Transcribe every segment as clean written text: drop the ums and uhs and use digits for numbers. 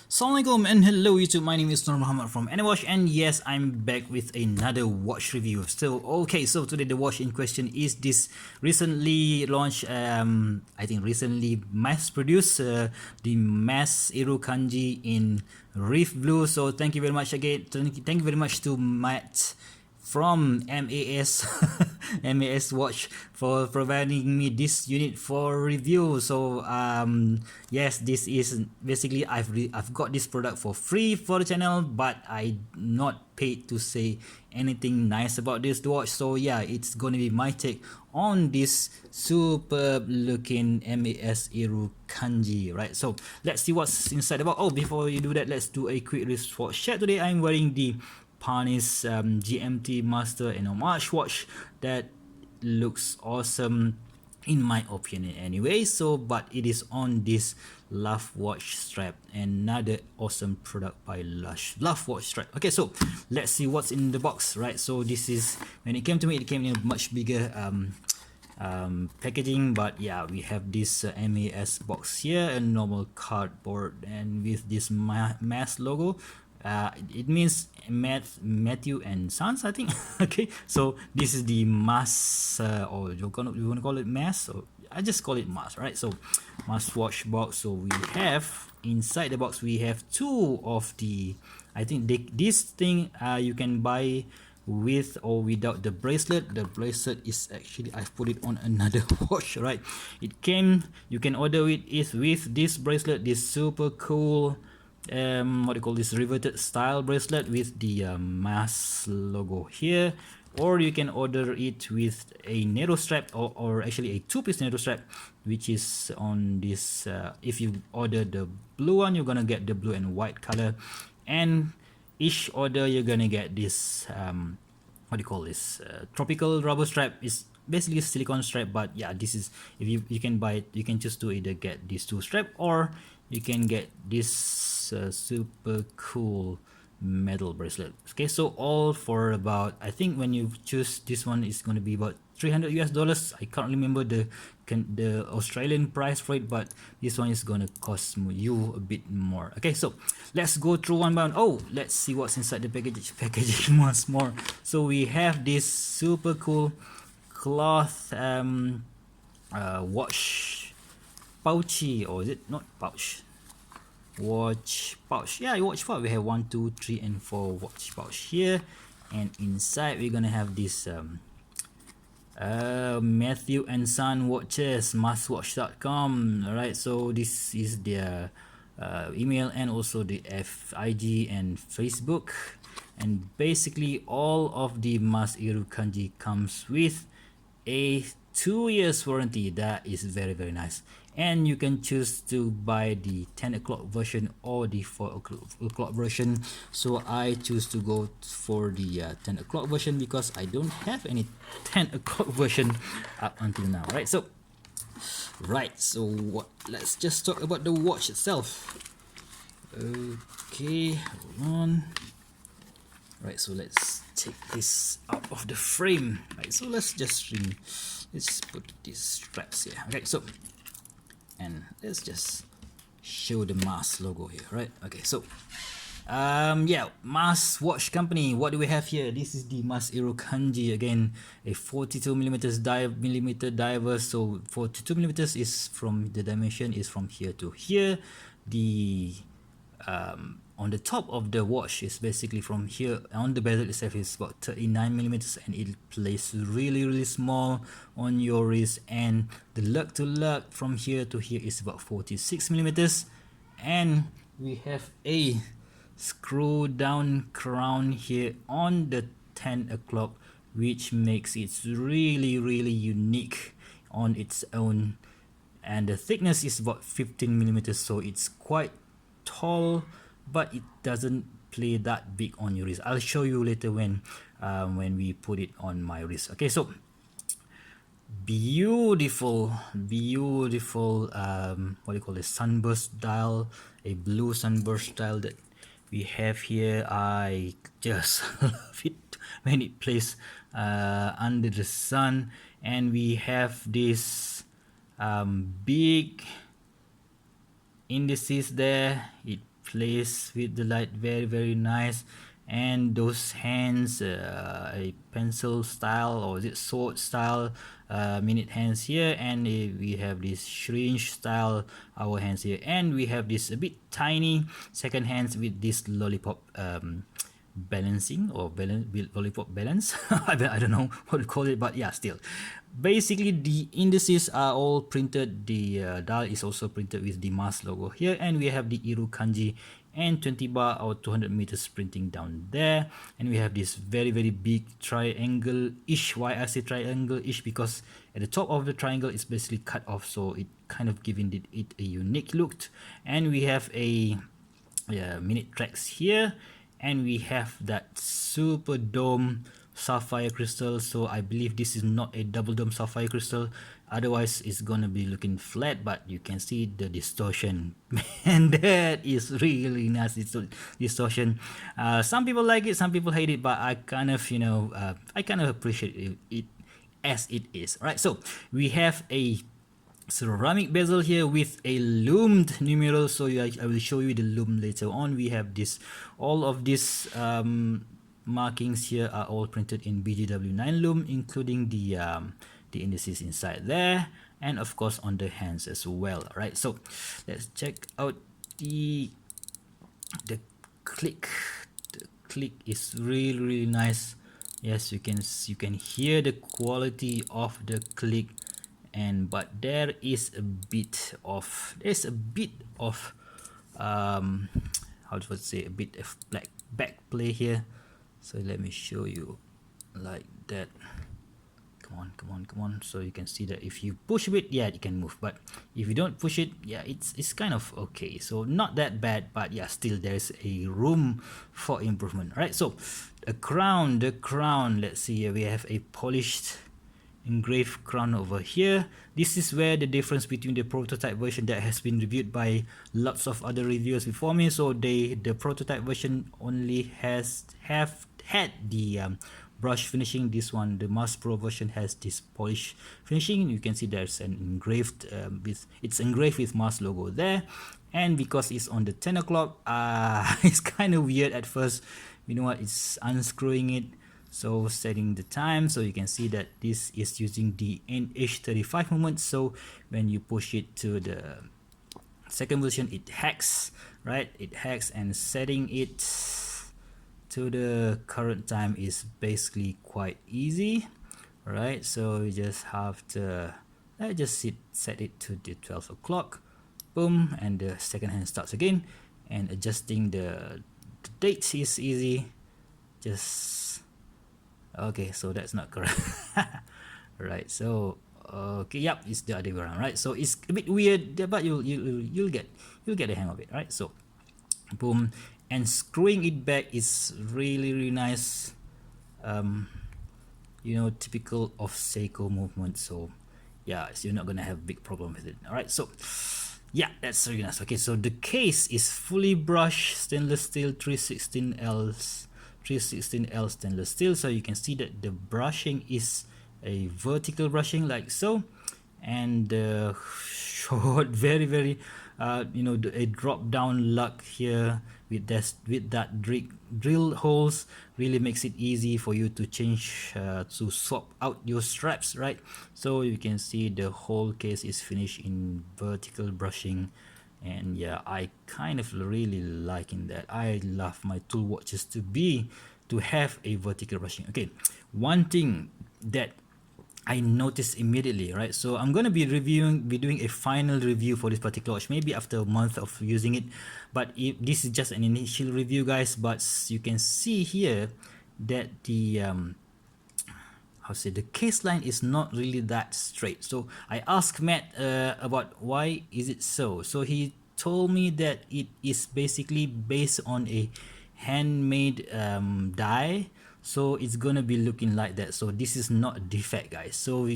Assalamualaikum and hello YouTube, my name is Nur Muhammad from Anywatch, and yes, I'm back with another watch review. So today the watch in question is this recently launched, I think recently mass produced, the mass Irukandji in Reef Blue. So thank you very much again, thank you very much to Matt from MAS MAS Watch for providing me this unit for review. So yes, this is basically I've got this product for free for the channel, but I not paid to say anything nice about this watch. So yeah, it's gonna be my take on this superb looking MAS Irukandji, right? So let's see what's inside the box. Oh, before you do that, let's do a quick wristwatch check. Today I'm wearing the Panis GMT Master and Homage watch that looks awesome in my opinion anyway. So but it is on this Love watch strap, another awesome product by Love watch strap. Okay, so let's see what's in the box, right? So this is, when it came to me, it came in a much bigger packaging, but yeah, we have this MAS box here, a normal cardboard, and with this MAS logo. It means Matthew and Sons, I think. Okay, so this is the mass, or you want to call it mass, or I just call it mass, right? So mass watch box. So we have inside the box, we have two of the, I think this thing you can buy with or without the bracelet. The bracelet is actually, I've put it on another watch, right? It came, you can order it is with this bracelet, this super cool what do you call this, riveted style bracelet with the MAS logo here, or you can order it with a narrow strap, or actually a two-piece narrow strap, which is on this. If you order the blue one, you're gonna get the blue and white color, and each order you're gonna get this what do you call this, tropical rubber strap. Is basically a silicone strap, but yeah, this is, if you can buy it, you can choose to either get these two strap, or you can get this super cool metal bracelet. Okay, so all for about, I think when you choose this one, it's going to be about $300 US. I can't remember the Australian price for it, but this one is going to cost you a bit more. Okay, so let's go through one by one. Oh, let's see what's inside the packaging once more. So we have this super cool cloth watch pouchy, or is it not pouch, watch pouch? Yeah, watch pouch. We have 1, 2, 3 and 4 watch pouch here, and inside we're gonna have this Matthew and Son watches, mustwatch.com. Alright, so this is their email and also the FIG and Facebook, and basically all of the MAS Irukandji comes with a 2 years warranty. That is very nice, and you can choose to buy the 10 o'clock version or the 4 o'clock version. So I choose to go for the 10 o'clock version because I don't have any 10 o'clock version up until now, right? So let's just talk about the watch itself. Okay, hold on. Right, so let's take this out of the frame. Right, so let's put these straps here. Okay, so, and let's just show the MAS logo here, right? Okay, so yeah, MAS watch company, what do we have here? This is the MAS Irukandji, again a 42mm diver. So 42mm is from, the dimension is from here to here. The on the top of the watch is basically from here on the bezel itself is about 39mm, and it plays really small on your wrist, and the lug to lug from here to here is about 46mm, and we have a screw down crown here on the 10 o'clock, which makes it really unique on its own, and the thickness is about 15mm, so it's quite tall, but it doesn't play that big on your wrist. I'll show you later when we put it on my wrist. Okay, so beautiful what do you call this, sunburst dial, a blue sunburst dial that we have here. I just love it when it plays under the sun, and we have this big indices there. It plays with the light very nice. And those hands, a pencil style, or is it sword style, minute hands here, and we have this syringe style our hands here, and we have this a bit tiny second hands with this lollipop balancing, or lollipop balance. I don't know what to call it, but yeah, still basically the indices are all printed. The dial is also printed with the Mars logo here, and we have the Irukandji and 20 bar or 200 meters printing down there, and we have this very big triangle-ish. Why I say triangle-ish? Because at the top of the triangle is basically cut off, so it kind of giving it a unique look. And we have a minute tracks here, and we have that super dome sapphire crystal. So I believe this is not a double dome sapphire crystal, otherwise it's gonna be looking flat, but you can see the distortion. Man, that is really nice. It's distortion. Some people like it, some people hate it, but I kind of, you know, I kind of appreciate it as it is. Right, so we have a ceramic bezel here with a loomed numeral, so I will show you the loom later on. We have this, all of these markings here are all printed in BGW9 loom, including the indices inside there, and of course on the hands as well. Right, so let's check out the click. The click is really nice. Yes, you can hear the quality of the click, and but there is a bit of how to say, a bit of back play here. So let me show you like that. Come on. So you can see that if you push a bit, yeah, it can move, but if you don't push it, yeah, it's kind of okay. So not that bad, but yeah, still there's a room for improvement. Right, so the crown, let's see here, we have a polished engraved crown over here. This is where the difference between the prototype version that has been reviewed by lots of other reviewers before me. So the prototype version only had the brush finishing. This one, the Mars Pro version, has this polish finishing. You can see there's an engraved it's engraved with Mars logo there, and because it's on the 10 o'clock, it's kind of weird at first. You know what, it's unscrewing it, so setting the time, so you can see that this is using the NH35 movement. So when you push it to the second version, it hacks, right? It hacks, and setting it to the current time is basically quite easy, right? So you just have to set it to the 12 o'clock, boom, and the second hand starts again. And adjusting the date is easy. Just okay, so that's not correct. Right, so okay, yep, it's the other way around, right? So it's a bit weird, but you'll get the hang of it, right? So boom, and screwing it back is really nice. You know, typical of Seiko movement. So yeah, so you're not gonna have big problem with it. All right, so yeah, that's really nice. Okay, so the case is fully brushed stainless steel 316L stainless steel. So you can see that the brushing is a vertical brushing like so, and short, very you know, a drop down lug here with that drill holes really makes it easy for you to change to swap out your straps, right? So you can see the whole case is finished in vertical brushing, and yeah, I kind of really liking that. I love my tool watches to have a vertical brushing. Okay, one thing that I noticed immediately, right? So I'm gonna be doing a final review for this particular watch, maybe after a month of using it. But if this is just an initial review, guys, but you can see here that the the case line is not really that straight. So I asked Matt about why is it so. So he told me that it is basically based on a handmade die. So it's gonna be looking like that. So this is not a defect, guys. So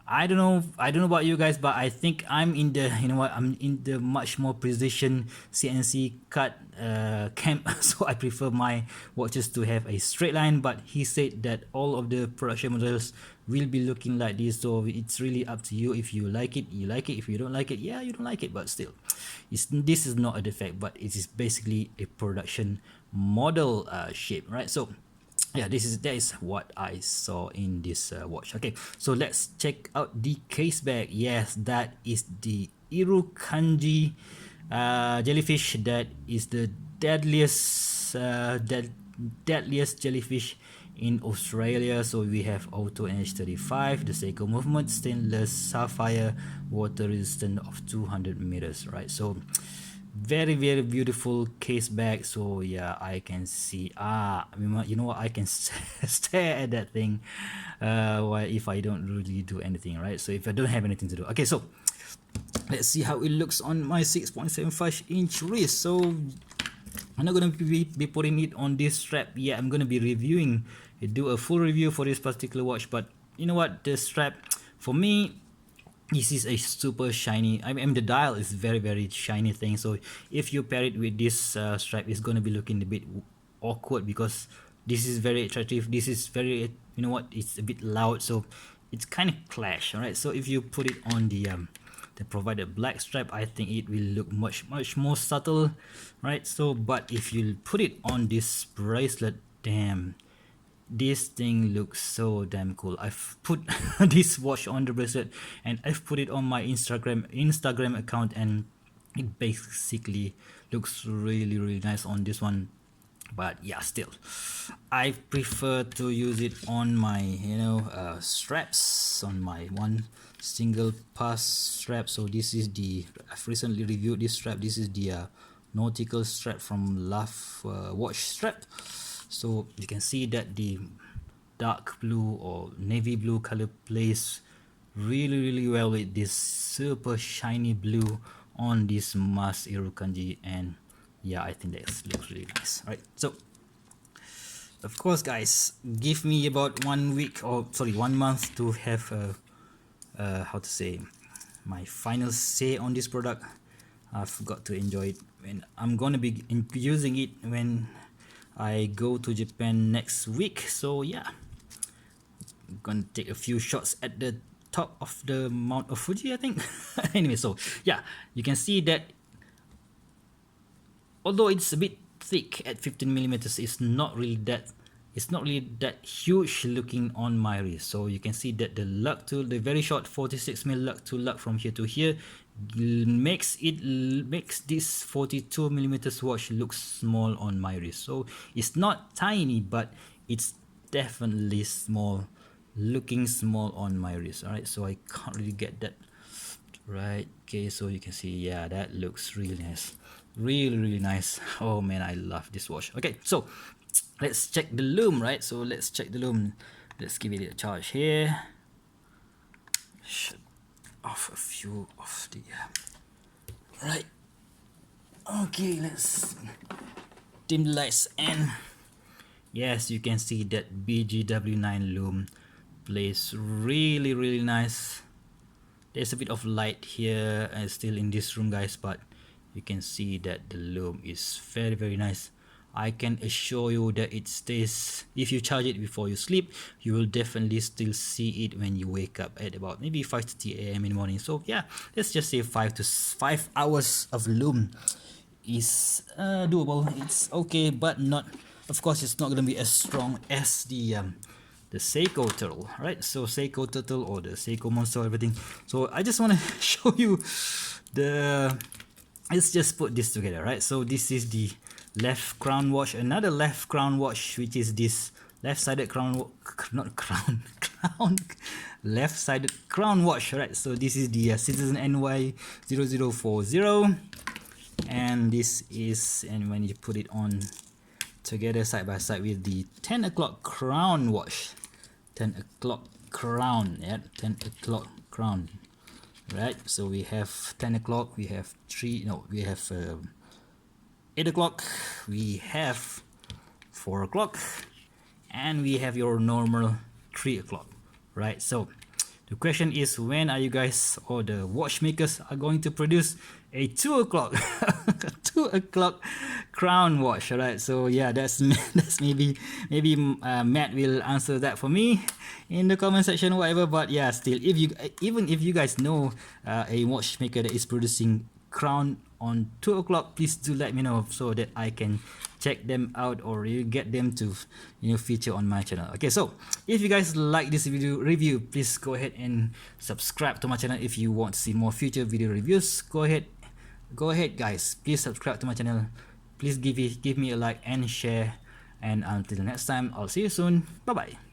I don't know about you guys, but I think I'm in the, you know what, I'm in the much more precision CNC cut camp. So I prefer my watches to have a straight line, but he said that all of the production models will be looking like this. So it's really up to you. If you like it, you like it. If you don't like it, yeah, you don't like it, but still. this is not a defect, but it is basically a production model shape, right? So yeah, that is what I saw in this watch. Okay, so let's check out the case bag. Yes, that is the Irukandji jellyfish. That is the deadliest jellyfish in Australia. So we have auto NH35, the Seiko movement, stainless sapphire, water resistant of 200 meters, right? So very beautiful case bag. So yeah, I can see, you know what, I can stare at that thing if I don't really do anything, right? So if I don't have anything to do. Okay, so let's see how it looks on my 6.75 inch wrist. So I'm not going to be putting it on this strap. Yeah, I'm going to be reviewing, do a full review for this particular watch. But you know what, the strap, for me, this is a super shiny, I mean the dial is very shiny thing. So if you pair it with this strap, it's going to be looking a bit awkward, because this is very attractive, this is very, you know what, it's a bit loud, so it's kind of clash. All right, so if you put it on the provided black strap, I think it will look much more subtle, right? So but if you put it on this bracelet, damn, this thing looks so damn cool. I've put this watch on the bracelet and I've put it on my Instagram account, and it basically looks really nice on this one. But yeah, still I prefer to use it on my, you know, straps, on my one single pass strap. So this is the, I've recently reviewed this strap. This is the nautical strap from Love watch strap. So you can see that the dark blue or navy blue color plays really well with this super shiny blue on this Mas Irukandji, and yeah, I think that looks really nice, right? So of course guys, give me about 1 week, or sorry, 1 month to have how to say, my final say on this product. I've got to enjoy it, and I'm gonna be using it when I go to Japan next week. So yeah, I'm gonna take a few shots at the top of the Mount of Fuji, I think. Anyway, so yeah, you can see that although it's a bit thick at 15 millimeters, it's not really that huge looking on my wrist. So you can see that the lug tool, the very short 46 mm lug to lug from here to here, makes this 42 millimeters watch look small on my wrist. So it's not tiny, but it's definitely small, looking small on my wrist. All right, so I can't really get that right. Okay, so you can see, yeah, that looks really nice, really nice. Oh man, I love this watch. Okay, so let's check the lume, right? So let's check the lume. Let's give it a charge here. Shut off a few of the right. Okay, let's dim the lights, and yes, you can see that BGW9 lume plays really nice. There's a bit of light here and still in this room guys, but you can see that the lume is very nice. I can assure you that it stays, if you charge it before you sleep, you will definitely still see it when you wake up at about maybe 5:30 a.m. in the morning. So yeah, let's just say 5 hours of lume is doable. It's okay, but not, of course it's not gonna be as strong as the Seiko turtle, right? So Seiko turtle or the Seiko monster, everything. So I just want to show you let's just put this together, right? So this is the left crown watch, another left crown watch, which is this left-sided left-sided crown watch, right? So this is the Citizen NY 0040, and this is, and when you put it on together side by side with the 10 o'clock crown watch, 10 o'clock crown, yeah, 10 o'clock crown, right? So we have 10 o'clock, we have 8 o'clock, we have 4 o'clock, and we have your normal 3 o'clock, right? So the question is, when are you guys or the watchmakers are going to produce a 2 o'clock 2 o'clock crown watch? All right, so yeah, that's maybe Matt will answer that for me in the comment section, whatever. But yeah, still, even if you guys know a watchmaker that is producing crown on 2 o'clock, please do let me know so that I can check them out or you get them to feature on my channel. Okay, so if you guys like this video review, please go ahead and subscribe to my channel. If you want to see more future video reviews, go ahead guys, please subscribe to my channel. Please give me a like and share, and until next time, I'll see you soon. Bye bye.